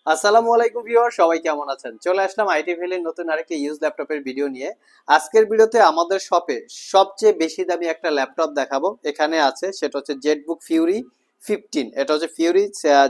আসসালামু আলাইকুম ভিউয়ার, সবাই কেমন আছেন? চলে আসলাম আইটি ভ্যালির নতুন আরেকটি ইউজ ল্যাপটপের ভিডিও নিয়ে। আজকের ভিডিওতে আমাদের শপে সবচেয়ে বেশি দামি একটা ল্যাপটপ দেখাবো। এখানে আছে, সেটা হচ্ছে জেটবুক ফিউরি 15। এটা হচ্ছে ফিউরি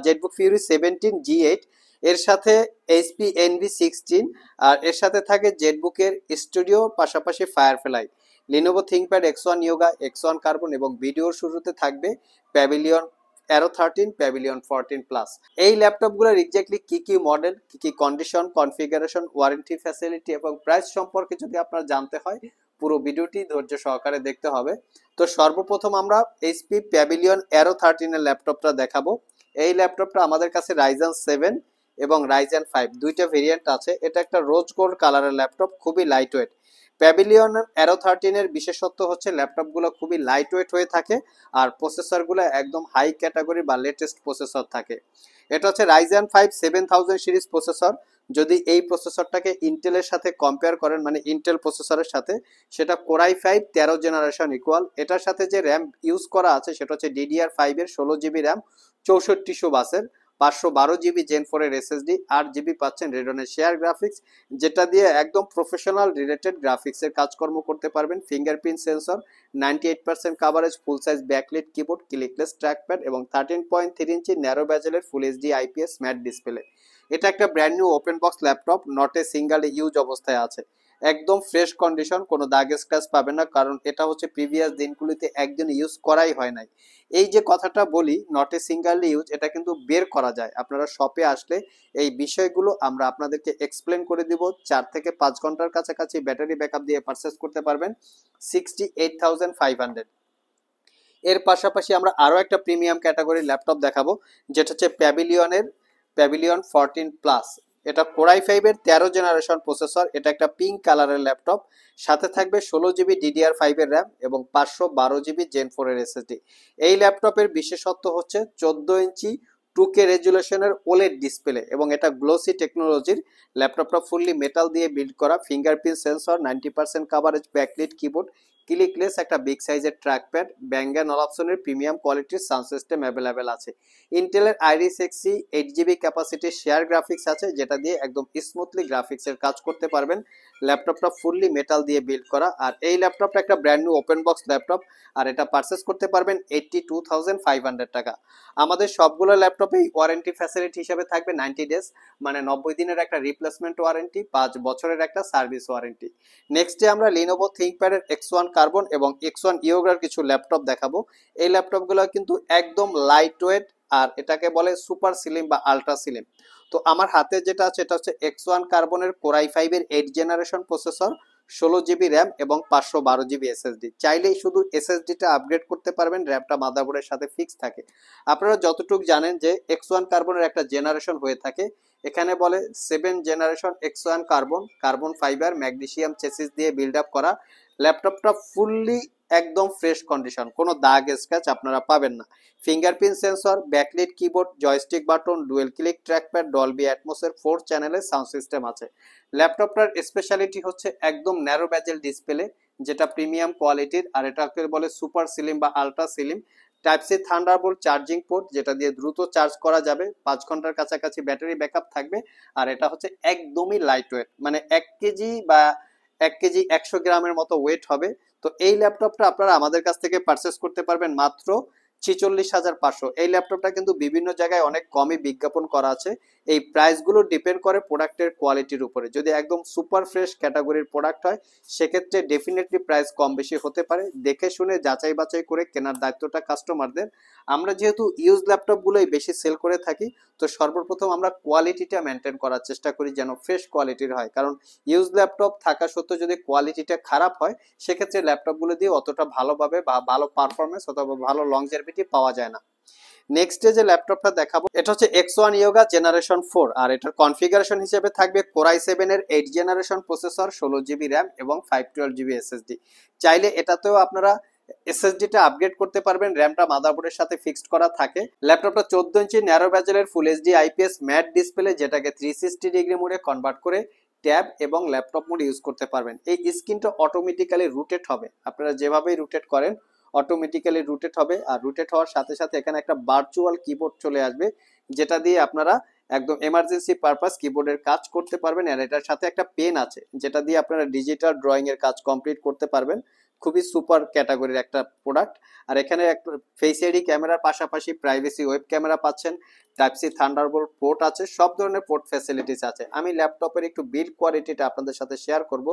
জেটবুক ফিউরি 17 G8। এর সাথে এইচপি এনভি 16, আর এর সাথে থাকে জেটবুকের স্টুডিও, পাশাপাশি firefly, Lenovo ThinkPad X1 yoga, X1 carbon, এবং ভিডিওর শুরুতে থাকবে প্যাভিলিয়ন অ্যারো 13, প্যাভিলিয়ন 14 প্লাস। এই ল্যাপটপগুলোর এক্স্যাক্টলি কি কি মডেল, কি কি কন্ডিশন, কনফিগারেশন, ওয়ারেন্টি ফ্যাসিলিটি এবং প্রাইস সম্পর্কে যদি আপনার জানতে হয়, পুরো ভিডিওটি ধৈর্য সহকারে দেখতে হবে। তো সর্বপ্রথম আমরা এইচপি প্যাভিলিয়ন অ্যারো 13 এর ল্যাপটপটা দেখাবো। এই ল্যাপটপটা আমাদের কাছে রাইজেন 7 এবং রাইজেন 5 দুইটা ভেরিয়েন্ট আছে। এটা একটা রোজ গোল্ড কালারের ল্যাপটপ, খুবই লাইট ওয়েট। প্যাভিলিয়ন অ্যারো 13 এর বিশেষত্ব হচ্ছে ল্যাপটপগুলো খুবই লাইট ওয়েট হয়ে থাকে, আর প্রসেসরগুলো একদম হাই ক্যাটাগরি বা লেটেস্ট প্রসেসর থাকে। এটা হচ্ছে রাইজেন 5 7000 সিরিজ প্রসেসর। যদি এই প্রসেসরটাকে ইন্টেলের সাথে কম্পেয়ার করেন, মানে ইন্টেল প্রসেসরের সাথে, সেটা কোরাই 5 13 জেনারেশন ইকুয়াল। এটার সাথে যে র্যাম ইউজ করা আছে সেটা হচ্ছে DDR5 এর 16 জিবি র্যাম, 6400 বাসের, 512 জিবি জেন 4 এর এসএসডি, 8 জিবি পাচ্ছেন রেডনের শেয়ার গ্রাফিক্স, যেটা দিয়ে একদম প্রফেশনাল রিলেটেড গ্রাফিক্সের কাজকর্ম করতে পারবেন। Fingerprint sensor, 98% coverage, full size backlit keyboard, clickless trackpad এবং 13.3 ইঞ্চি ন্যারো ব্যাজেলের full HD IPS matte display. এটা একটা brand new open box laptop, not a single use অবস্থায় আছে। একদম ফ্রেশ কন্ডিশন, কোনো দাগ স্ক্র্যাচ পাবে না, কারণ এটা হচ্ছে প্রিভিয়াস দিনগুলিতে একদিন ইউজ করাই হয় নাই। এই যে কথাটা বলি নট এ সিঙ্গেল ইউজ, এটা কিন্তু বের করা যায়। আপনারা শপে আসলে এই বিষয়গুলো আমরা আপনাদেরকে এক্সপ্লেন করে দিব। 4 থেকে 5 ঘন্টার কাছাকাছি ব্যাটারি ব্যাকআপ দিয়ে পারচেস করতে পারবেন 68,500। এর পাশাপাশি আমরা আরও একটা প্রিমিয়াম ক্যাটাগরির ল্যাপটপ দেখাবো, যেটা হচ্ছে প্যাভিলিয়ন 14 প্লাস। এটা কোরাই 5 এর 13 জেনারেশন প্রসেসর। এটা একটা পিঙ্ক কালারের ল্যাপটপ, সাথে থাকবে 16 জিবি DDR5 এর র্যাম এবং 512 জিবি জেন 4 এর এসএসডি। এই ল্যাপটপের বিশেষত্ব হচ্ছে 14 ইঞ্চি 2K রেজুলেশনের ওলেড ডিসপ্লে, এবং এটা গ্লোসি টেকনোলজির। ল্যাপটপটা ফুললি মেটাল দিয়ে বিল্ড করা, fingerprint sensor, 90% coverage, backlit keyboard, clickless একটা বিগ সাইজের ট্র্যাকপ্যাড, ব্যাঙ্গান অপশনের প্রিমিয়াম কোয়ালিটির সাউন্ড সিস্টেম অ্যাভেলেবেল আছে। ইন্টেলের আইরিস এক্সি 8 জিবি ক্যাপাসিটির শেয়ার গ্রাফিক্স আছে, যেটা দিয়ে একদম স্মুথলি গ্রাফিক্সের কাজ করতে পারবেন। ল্যাপটপটা ফুললি মেটাল দিয়ে বিল্ড করা, আর এই ল্যাপটপটা একটা brand new open box laptop, আর এটা পারচেস করতে পারবেন 82,500 টাকা। আমাদের সবগুলো ল্যাপটপেই ওয়ারেন্টি ফ্যাসিলিটি হিসেবে থাকবে 90 ডেজ, মানে 90 দিনের একটা রিপ্লেসমেন্ট ওয়ারেন্টি, 5 বছরের একটা সার্ভিস ওয়ারেন্টি। নেক্সটে আমরা লিনোভো থিংকপ্যাডের X1 কার্বন এবং X1 ইয়োগার কিছু ল্যাপটপ দেখাবো। এই ল্যাপটপগুলো কিন্তু একদম লাইট ওয়েট, আর এটাকে বলে সুপার স্লিম বা আলট্রা স্লিম। তো আমার হাতে যেটা আছে এটা হচ্ছে X1 কার্বনের কোরাই 5 এর 8 জেনারেশন প্রসেসর, 16 জিবি র্যাম এবং 512 জিবি এসএসডি। চাইলেই শুধু এসএসডিটা আপগ্রেড করতে পারবেন, র্যামটা মাদারবোর্ডের সাথে ফিক্স থাকে। আপনারা যতটুকু জানেন যে X1 কার্বনের একটা জেনারেশন হয়ে থাকে, এখানে বলে 7 generation X1 carbon, carbon fibre magnesium chassis দিয়ে বিল্ড আপ করা। ল্যাপটপটা ফুললি একদম ফ্রেশ কন্ডিশন, কোনো দাগ স্ক্র্যাচ আপনারা পাবেন না। Fingerprint sensor, backlit keyboard, joystick button, dual click trackpad, Dolby অ্যাটমসের 4 চ্যানেলের সাউন্ড সিস্টেম আছে। ল্যাপটপটার স্পেশালিটি হচ্ছে একদম ন্যারো ব্যাজেল ডিসপ্লে, যেটা প্রিমিয়াম কোয়ালিটির, আর এটাকে বলে সুপার স্লিম বা ultra slim. Type C Thunderbolt charging port, যেটা দিয়ে দ্রুত চার্জ করা যাবে, 5 ঘন্টার কাছাকাছি ব্যাটারি ব্যাকআপ থাকবে। আর এটা হচ্ছে একদমই লাইট ওয়েট, মানে 1 কেজি বা 1 কেজি 100 গ্রামের মতো ওয়েট হবে। তো এই ল্যাপটপটা আপনারা আমাদের কাছ থেকে পারচেস করতে পারবেন মাত্র 46,500। এই ল্যাপটপটা কিন্তু বিভিন্ন জায়গায় অনেক কমই বিজ্ঞাপন করা আছে। এই প্রাইসগুলো ডিপেন্ড করে প্রোডাক্টের কোয়ালিটির উপরে। যদি একদম সুপার ফ্রেশ ক্যাটাগরির প্রোডাক্ট হয়, সেক্ষেত্রে ডেফিনেটলি প্রাইস কম বেশি হতে পারে। দেখে শুনে যাচাই বাছাই করে কেনার দায়িত্বটা কাস্টমারদের। আমরা যেহেতু ইউজ ল্যাপটপগুলোই বেশি সেল করে থাকি, তো সর্বপ্রথম আমরা কোয়ালিটিটা মেনটেন করার চেষ্টা করি যেন ফ্রেশ কোয়ালিটির হয়, কারণ ইউজ ল্যাপটপ থাকা সত্ত্বেও যদি কোয়ালিটিটা খারাপ হয়, সেক্ষেত্রে ল্যাপটপগুলো দিয়ে অতটা ভালোভাবে বা ভালো পারফরমেন্স অথবা ভালো লংজেভিটি পাওয়া যায় না। নেক্সট যে ল্যাপটপটা দেখাবো এটা হচ্ছে X1 ইয়োগা জেনারেশন 4, আর এটার কনফিগারেশন হিসেবে থাকবে কোরাই 7 এর 8 জেনারেশন প্রসেসর, 16 জিবি র্যাম এবং 512 জিবি এসএসডি। চাইলে এটাতেও আপনারা এসএসডিটা আপগ্রেড করতে পারবেন, র্যামটা মাদারবোর্ডের সাথে ফিক্সড করা থাকে। ল্যাপটপটা 14 ইঞ্চি ন্যারো ব্যাজেলের full HD IPS matte display, যেটাকে 360 ডিগ্রি মোডে কনভার্ট করে ট্যাব এবং ল্যাপটপ মোড ইউজ করতে পারবেন। এই স্ক্রিনটা অটোমেটিক্যালি রুটেট হবে, আপনারা যেভাবেই রুটেট করেন অটোমেটিক্যালি রুটেট হবে, আর রুটেট হওয়ার সাথে সাথে এখানে একটা ভার্চুয়াল কিবোর্ড চলে আসবে, যেটা দিয়ে আপনারা একদম এমার্জেন্সি পারপাস কিবোর্ডের কাজ করতে পারবেন। আর এটার সাথে একটা পেন আছে যেটা দিয়ে আপনারা ডিজিটাল ড্রয়িং এর কাজ কমপ্লিট করতে পারবেন। খুবই সুপার ক্যাটাগরির একটা প্রোডাক্ট। আর এখানে একটা ফেস আইডি ক্যামেরার পাশাপাশি প্রাইভেসি ওয়েব ক্যামেরা পাচ্ছেন, টাইপ সি থান্ডারবোল্ট পোর্ট আছে, সব ধরনের পোর্ট ফ্যাসিলিটিস আছে। আমি ল্যাপটপের একটু বিল্ড কোয়ালিটিটা আপনাদের সাথে শেয়ার করব।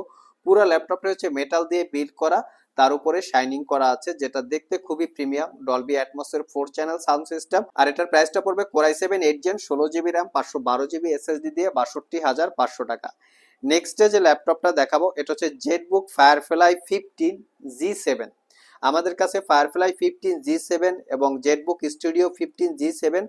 পুরো ল্যাপটপটা হচ্ছে মেটাল দিয়ে বিল্ড করা, তার উপরে শাইনিং করা আছে, যেটা দেখতে খুবই প্রিমিয়াম। ডলবি অ্যাটমসের 4 চ্যানেল সাউন্ড সিস্টেম। আর এটার প্রাইসটা পড়বে core i7 8 gen 16 GB RAM 512 GB SSD দিয়ে 62,500 টাকা। নেক্সটে যে ল্যাপটপটা দেখাবো এটা হচ্ছে জেটবুক ফায়ারফ্লাই 15G7। আমাদের কাছে ফায়ারফ্লাই 15G7 এবং জেটবুক স্টুডিও 15G7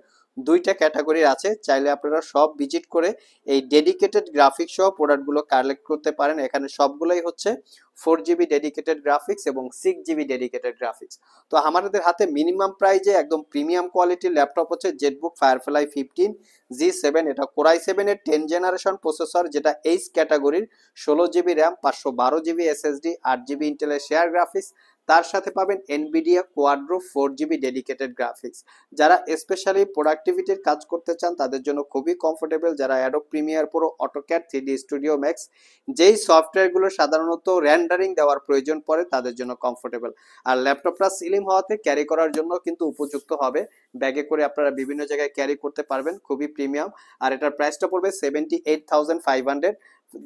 দুইটা ক্যাটাগরির আছে। চাইলে আপনারা সব ভিজিট করে এই ডেডিকেটেড গ্রাফিক্স সহ প্রোডাক্টগুলো কালেক্ট করতে পারেন। এখানে সবগুলোই হচ্ছে 4 জিবি ডেডিকেটেড গ্রাফিক্স এবং 6 জিবি ডেডিকেটেড গ্রাফিক্স। তো আমাদের হাতে মিনিমাম প্রাইজে একদম প্রিমিয়াম কোয়ালিটির ল্যাপটপ হচ্ছে জেটবুক ফায়ারফ্লাই 15G7। এটা কোর i7 এর 10 জেনারেশন প্রসেসর, যেটা এইচ ক্যাটাগরির, 16 GB RAM 512 GB SSD, 8 GB ইন্টেলের শেয়ার গ্রাফিক্স। তার সাথে পাবেন Nvidia Quadro 4 GB dedicated graphics. যারা স্পেশালি প্রোডাক্টিভিটির কাজ করতে চান তাদের জন্য খুবই কমফোর্টেবল। যারা অ্যাডোব প্রিমিয়ার প্রো, অটোক্যাড, 3ডি স্টুডিও ম্যাক্স যেই সফটওয়্যারগুলো সাধারণত রেন্ডারিং দেওয়ার প্রয়োজন পড়ে তাদের জন্য কমফোর্টেবল। আর ল্যাপটপটা স্লিম হওয়াতে ক্যারি করার জন্য কিন্তু উপযুক্ত হবে। ব্যাগে করে আপনারা বিভিন্ন জায়গায় ক্যারি করতে পারবেন, খুবই প্রিমিয়াম। আর এটার প্রাইসটা পড়বে 78,500।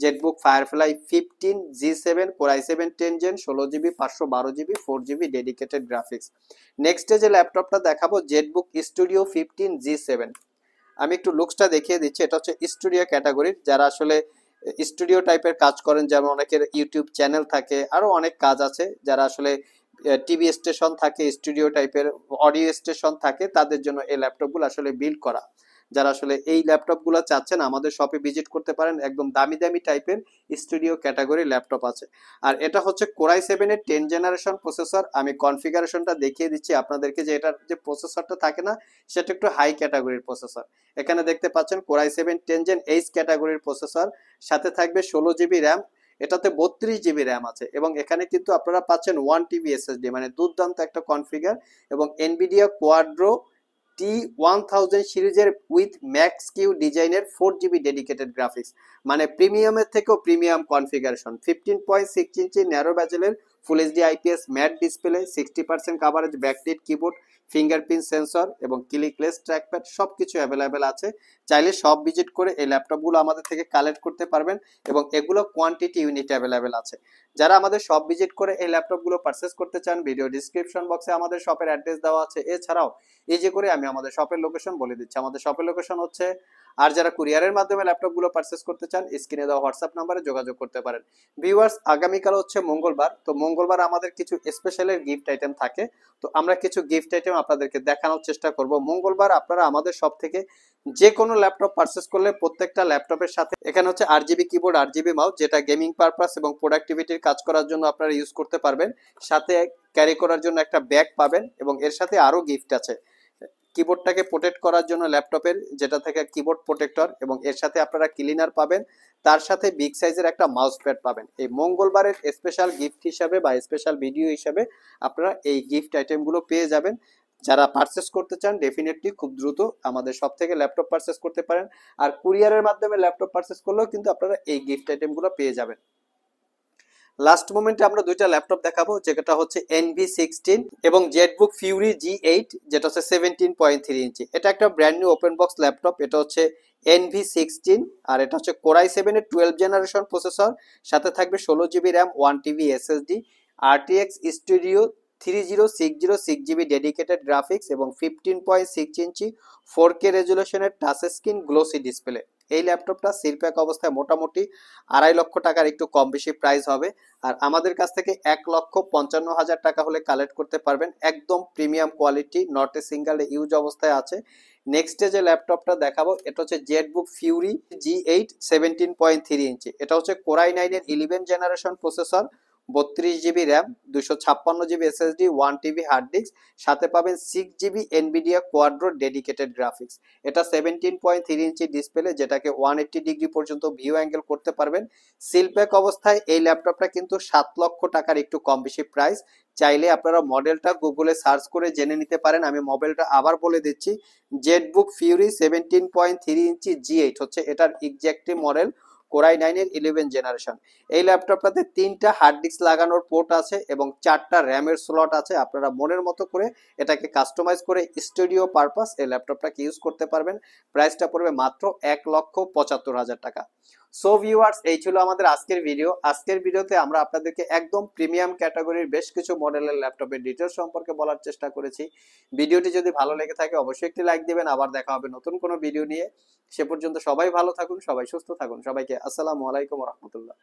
ZBook Firefly 15G7 core i7 10 gen 16 GB 512 GB 4 GB dedicated graphics. নেক্সটে যে ল্যাপটপটা দেখাবো জেটবুক স্টুডিও 15G7। আমি একটু লুকসটা দেখিয়ে দিচ্ছি। এটা হচ্ছে স্টুডিও ক্যাটাগরির, যারা আসলে স্টুডিও টাইপের কাজ করেন, যেমন অনেকের ইউটিউব চ্যানেল থাকে, আরো অনেক কাজ আছে, যারা আসলে টিভি স্টেশন থাকে, স্টুডিও টাইপের অডিও স্টেশন থাকে, তাদের জন্য এই ল্যাপটপগুলো আসলে বিল্ড করা। যারা আসলে এই ল্যাপটপগুলো চাচ্ছেন আমাদের শপে ভিজিট করতে পারেন। একদম দামি দামি টাইপের স্টুডিও ক্যাটাগরি ল্যাপটপ আছে। আর এটা হচ্ছে কোর i7 এর 10 জেনারেশন প্রসেসর। আমি কনফিগারেশনটা দেখিয়ে দিচ্ছি আপনাদেরকে, যে এটার যে প্রসেসরটা থাকে না সেটা একটু হাই ক্যাটাগরির প্রসেসর। এখানে দেখতে পাচ্ছেন কোর i7 10 জেন এইচ ক্যাটাগরির প্রসেসর, সাথে থাকবে 16 জিবি র্যাম, এটাতে 32 জিবি র্যাম আছে, এবং এখানে কিন্তু আপনারা পাচ্ছেন 1 TB এসএসডি, মানে দুর্দান্ত একটা কনফিগার। এবং এনভিডিয়া কোয়াড্রো T1000 সিরিজের উইথ ম্যাক্স কিউ ডিজাইনের 4 জিবি ডেডিকেটেড গ্রাফিক্স, মানে প্রিমিয়ামের থেকেও প্রিমিয়াম কনফিগারেশন। 15.6 ইঞ্চি ন্যারো ব্যাজেলের full HD IPS matte display, 60% coverage, backlit keyboard, fingerprint sensor এবং ক্লিকলেস ট্র্যাকপ্যাড সবকিছু অ্যাভেলেবেল আছে। চাইলে সব ভিজিট করে এই ল্যাপটপগুলো আমাদের থেকে কালেক্ট করতে পারবেন, এবং এগুলো কোয়ান্টিটি ইউনিট অ্যাভেলেবেল আছে। যারা আমাদের শপ ভিজিট করে এই ল্যাপটপগুলো পারচেস করতে চান, ভিডিও ডিসক্রিপশন বক্সে আমাদের শপের অ্যাড্রেস দেওয়া আছে। এছাড়াও এই যে করে আমি আমাদের শপের লোকেশন বলে দিচ্ছি। আমাদের শপের লোকেশন হচ্ছে, আর যারা কুরিয়ারের মাধ্যমে ল্যাপটপগুলো পারচেস করতে চান স্ক্রিনে দেওয়া হোয়াটসঅ্যাপ নাম্বারে যোগাযোগ করতে পারেন। ভিউয়ার্স, আগামীকাল হচ্ছে মঙ্গলবার, তো মঙ্গলবার আমাদের কিছু স্পেশালের গিফট আইটেম থাকে। তো আমরা কিছু গিফট আইটেম আপনাদেরকে দেখানোর চেষ্টা করব। মঙ্গলবার আপনারা আমাদের শপ থেকে যে কোনো ল্যাপটপ পারচেস করলে প্রত্যেকটা ল্যাপটপের সাথে এখানে হচ্ছে 8 জিবি কিবোর্ড, 8 জিবি মাউস, যেটা গেমিং পারপাস এবং প্রোডাক্টিভিটির কাজ করার জন্য আপনারা ইউজ করতে পারবেন। সাথে ক্যারি করার জন্য একটা ব্যাগ পাবেন, এবং এর সাথে আরো গিফট আছে। কিবোর্ডটাকে প্রোটেক্ট করার জন্য ল্যাপটপের, যেটা থেকে কিবোর্ড প্রোটেক্টর, এবং এর সাথে আপনারা ক্লিনার পাবেন। তার সাথে বিগ সাইজের একটা মাউস প্যাড পাবেন। এই মঙ্গলবারের স্পেশাল গিফট হিসাবে বা স্পেশাল ভিডিও হিসাবে আপনারা এই গিফট আইটেমগুলো পেয়ে যাবেন। যারা পারচেস করতে চান ডেফিনেটলি খুব দ্রুত আমাদের সব থেকে ল্যাপটপ পারচেস করতে পারেন। আর কুরিয়ারের মাধ্যমে ল্যাপটপ পারচেস করলেও কিন্তু আপনারা এই গিফট আইটেমগুলো পেয়ে যাবেন। লাস্ট মোমেন্টে আমরা দুইটা ল্যাপটপ দেখাবো, যেটা হচ্ছে NV16 এবং জেটবুক ফিউরি G8, যেটা হচ্ছে 17.3 ইঞ্চি। এটা একটা brand new open box laptop. এটা হচ্ছে NV16, আর এটা হচ্ছে কোর i7 এর 12 জেনারেশন প্রসেসর, সাথে থাকবে 16 GB RAM, 1 TB SSD, RTX studio 3060 6 GB dedicated graphics এবং 15.6 ইঞ্চি 4K রেজুলেশনের টাচ স্ক্রিন গ্লোসি ডিসপ্লে। এই ল্যাপটপটা সিলপ্যাক অবস্থায় মোটামুটি 2.5 লক্ষ টাকার একটু কম বেশি প্রাইস হবে। আর আমাদের কাছ থেকে 1,55,000 টাকা হলে কালেক্ট করতে পারবেন। একদম premium quality, not a single use অবস্থায় আছে। নেক্সটে যে ল্যাপটপটা দেখাবো এটা হচ্ছে জেটবুক ফিউরি G8 17.3 ইঞ্চি। এটা হচ্ছে কোর i9 এর 11 generation processor, 32 GB RAM, 256 GB SSD, 1 TB hard disk, সাথে পাবেন 6 GB Nvidia Quadro dedicated graphics. এটা 17.3 ইঞ্চি ডিসপ্লে, যেটাকে 180 ডিগ্রি পর্যন্ত ভিউ অ্যাঙ্গেল করতে পারবেন। সিলপ্যাক অবস্থায় এই ল্যাপটপটা কিন্তু 7 লক্ষ টাকার একটু কম বেশি প্রাইস। চাইলে আপনারা মডেলটা গুগলে সার্চ করে জেনে নিতে পারেন। আমি মডেলটা আবার বলে দিচ্ছি, জেটবুক ফিউরি 17.3 ইঞ্চি G8 হচ্ছে এটার এক্স্যাক্ট মডেল, কোরাই 9-এর 11 জেনারেশন। এই ল্যাপটপটাতে 3টা হার্ড ডিস্ক লাগানোর পোর্ট আছে এবং 4টা র্যামের স্লট আছে। আপনারা মনের মতো করে এটাকে কাস্টমাইজ করে স্টুডিও পারপাস এই ল্যাপটপটাকে ইউজ করতে পারবেন। প্রাইসটা পড়বে মাত্র 1,75,000 টাকা। সো ভিউয়ার্স, এই ছিল আমাদের আজকের ভিডিও। আজকের ভিডিওতে আমরা আপনাদেরকে একদম প্রিমিয়াম ক্যাটাগরির বেশ কিছু মডেলের ল্যাপটপের ডিটেলস সম্পর্কে বলার চেষ্টা করেছি। ভিডিওটি যদি ভালো লেগে থাকে অবশ্যই একটি লাইক দিবেন। আবার দেখা হবে নতুন কোনো ভিডিও নিয়ে। সে পর্যন্ত সবাই ভালো থাকুন, সবাই সুস্থ থাকুন। সবাইকে আসসালামু আলাইকুম ওয়া রাহমাতুল্লাহ।